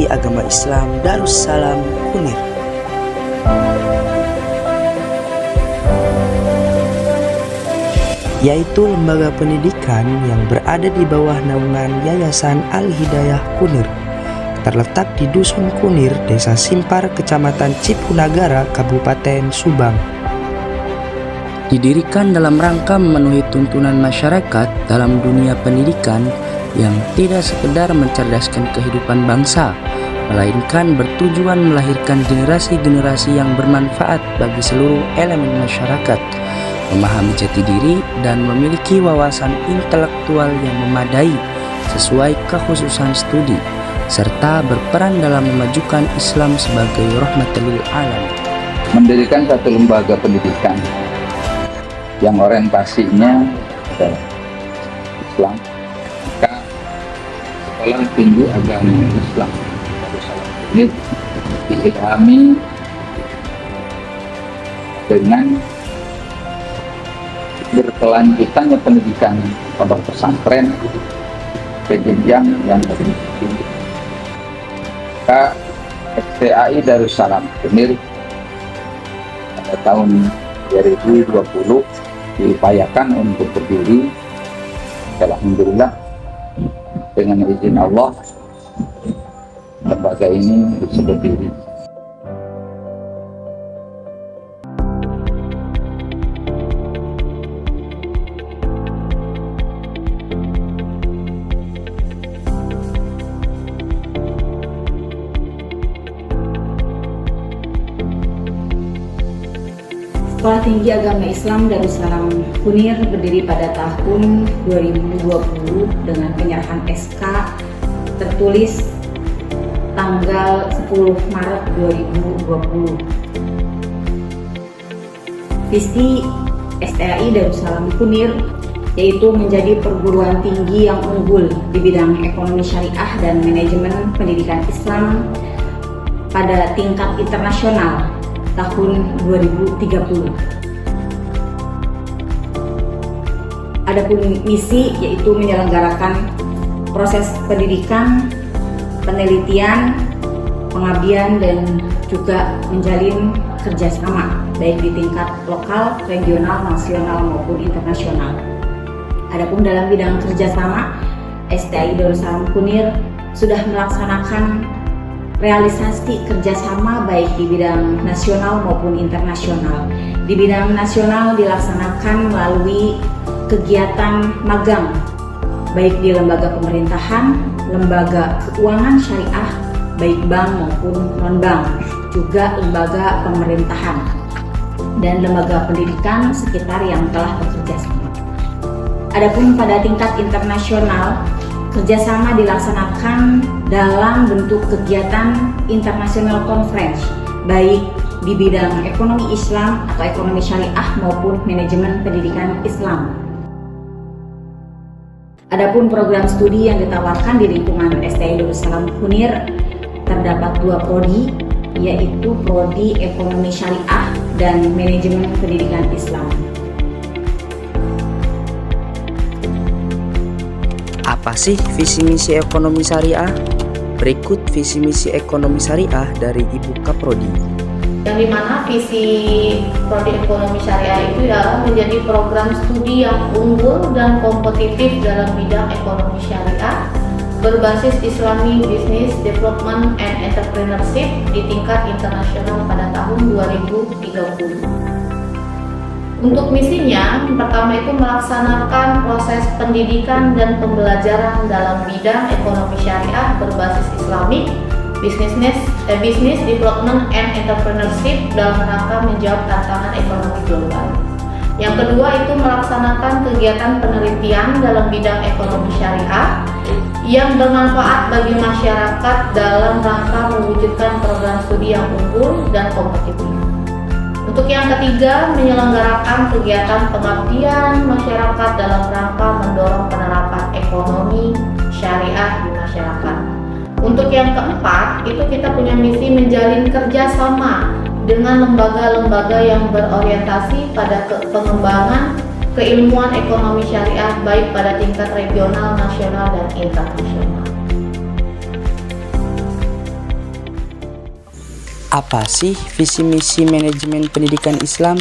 Tinggi Agama Islam Darussalam Kunir. Yaitu lembaga pendidikan yang berada di bawah naungan Yayasan Al-Hidayah Kunir, terletak di Dusun Kunir, Desa Simpar, Kecamatan Cipunagara, Kabupaten Subang. Didirikan dalam rangka memenuhi tuntunan masyarakat dalam dunia pendidikan yang tidak sekedar mencerdaskan kehidupan bangsa, melainkan bertujuan melahirkan generasi-generasi yang bermanfaat bagi seluruh elemen masyarakat, memahami jati diri dan memiliki wawasan intelektual yang memadai sesuai kekhususan studi, serta berperan dalam memajukan Islam sebagai rahmatan lil alamin. Mendirikan satu lembaga pendidikan yang orientasinya adalah Islam, maka Sekolah Tinggi Agama Islam Darussalam ini diilhami dengan berkelanjutannya pendidikan pondok pesantren ke jenjang yang lebih tinggi. Maka STAI Darussalam Kunir pada tahun 2020 diupayakan untuk berdiri. Alhamdulillah dengan izin Allah lembaga ini bisa berdiri. Sekolah Tinggi Agama Islam Darussalam Kunir berdiri pada tahun 2020 dengan penyerahan SK tertulis tanggal 10 Maret 2020. Visi STAI Darussalam Kunir yaitu menjadi perguruan tinggi yang unggul di bidang ekonomi syariah dan manajemen pendidikan Islam pada tingkat internasional tahun 2030. Adapun misi yaitu menyelenggarakan proses pendidikan, penelitian, pengabdian dan juga menjalin kerjasama baik di tingkat lokal, regional, nasional maupun internasional. Adapun dalam bidang kerjasama, STAI Darussalam Kunir sudah melaksanakan realisasi kerjasama baik di bidang nasional maupun internasional. Di bidang nasional dilaksanakan melalui kegiatan magang baik di lembaga pemerintahan, lembaga keuangan syariah baik bank maupun non-bank, juga lembaga pemerintahan dan lembaga pendidikan sekitar yang telah bekerja sama. Adapun pada tingkat internasional, kerjasama dilaksanakan dalam bentuk kegiatan international conference, baik di bidang ekonomi Islam atau ekonomi syariah maupun manajemen pendidikan Islam. Adapun program studi yang ditawarkan di lingkungan STAI Darussalam Kunir terdapat 2 prodi, yaitu prodi ekonomi syariah dan manajemen pendidikan Islam. Apa sih visi misi ekonomi syariah? Berikut visi misi ekonomi syariah dari Ibu Kaprodi. Yang dimana visi prodi ekonomi syariah itu adalah menjadi program studi yang unggul dan kompetitif dalam bidang ekonomi syariah berbasis Islamic Business Development and Entrepreneurship di tingkat internasional pada tahun 2030. Untuk misinya, pertama itu melaksanakan proses pendidikan dan pembelajaran dalam bidang ekonomi syariah berbasis Islamic, Business Development and Entrepreneurship dalam rangka menjawab tantangan ekonomi global. Yang kedua itu melaksanakan kegiatan penelitian dalam bidang ekonomi syariah yang bermanfaat bagi masyarakat dalam rangka mewujudkan program studi yang unggul dan kompetitif. Untuk yang ketiga, menyelenggarakan kegiatan pengabdian masyarakat dalam rangka mendorong penerapan ekonomi syariah di masyarakat. Untuk yang keempat, itu kita punya misi menjalin kerjasama dengan lembaga-lembaga yang berorientasi pada pengembangan keilmuan ekonomi syariah baik pada tingkat regional, nasional, dan internasional. Apa sih visi misi manajemen pendidikan Islam?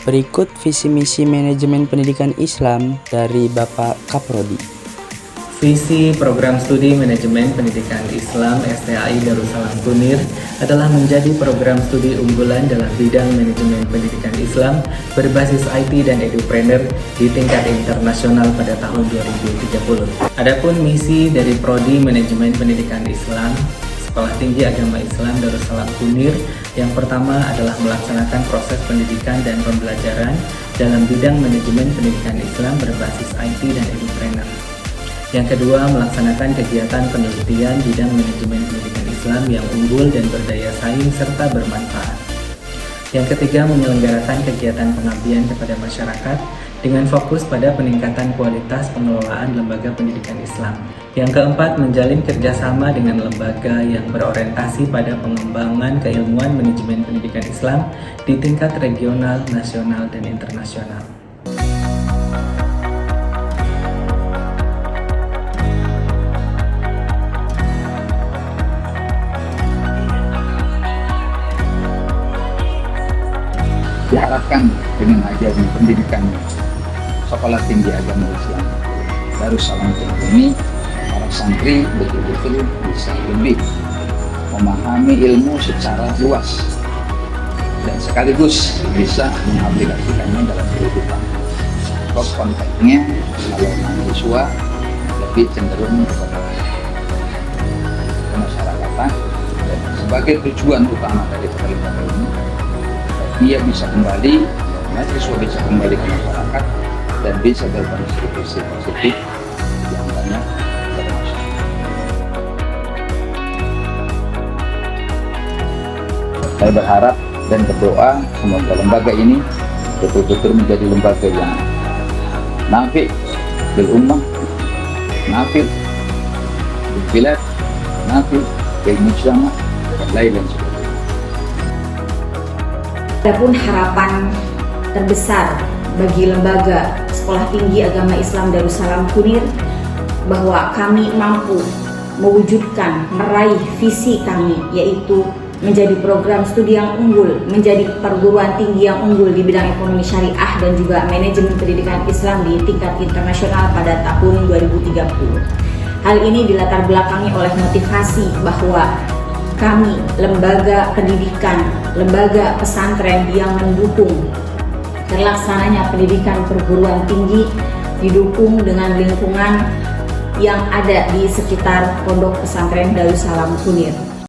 Berikut visi misi manajemen pendidikan Islam dari Bapak Kaprodi. Visi program studi manajemen pendidikan Islam STAI Darussalam Kunir adalah menjadi program studi unggulan dalam bidang manajemen pendidikan Islam berbasis IT dan edupreneur di tingkat internasional pada tahun 2030. Adapun misi dari Prodi Manajemen Pendidikan Islam Sekolah Tinggi Agama Islam Darussalam Kunir yang pertama adalah melaksanakan proses pendidikan dan pembelajaran dalam bidang manajemen pendidikan Islam berbasis IT dan edupreneur. Yang kedua, melaksanakan kegiatan penelitian bidang manajemen pendidikan Islam yang unggul dan berdaya saing serta bermanfaat. Yang ketiga, menyelenggarakan kegiatan pengabdian kepada masyarakat dengan fokus pada peningkatan kualitas pengelolaan lembaga pendidikan Islam. Yang keempat, menjalin kerjasama dengan lembaga yang berorientasi pada pengembangan keilmuan manajemen pendidikan Islam di tingkat regional, nasional, dan internasional. Diharapkan dengan ajaran pendidikan Sekolah Tinggi Agama Islam Darussalam Kunir ini, para santri betul-betul bisa lebih memahami ilmu secara luas dan sekaligus bisa mengaplikasikannya dalam kehidupan. Terus konteksnya kalau mahasiswa lebih cenderung kepada kemasyarakatan dan sebagai tujuan utama dari lembaga ini, dia bisa kembali, mahasiswa bisa kembali ke masyarakat dan bisa berkontribusi positif yang banyak kepada masyarakat. Saya berharap dan berdoa semoga lembaga ini betul-betul menjadi lembaga yang nafi' bil ummah, nafi' bil bilad, nafi' bil mujtama' dan lain-lain sebagainya. Adapun harapan terbesar bagi lembaga Sekolah Tinggi Agama Islam Darussalam Kunir bahwa kami mampu mewujudkan, meraih visi kami, yaitu menjadi program studi yang unggul, menjadi perguruan tinggi yang unggul di bidang ekonomi syariah dan juga manajemen pendidikan Islam di tingkat internasional pada tahun 2030. Hal ini dilatar belakangi oleh motivasi bahwa kami, lembaga pendidikan, lembaga pesantren yang mendukung terlaksananya pendidikan perguruan tinggi, didukung dengan lingkungan yang ada di sekitar Pondok Pesantren Darussalam Kunir.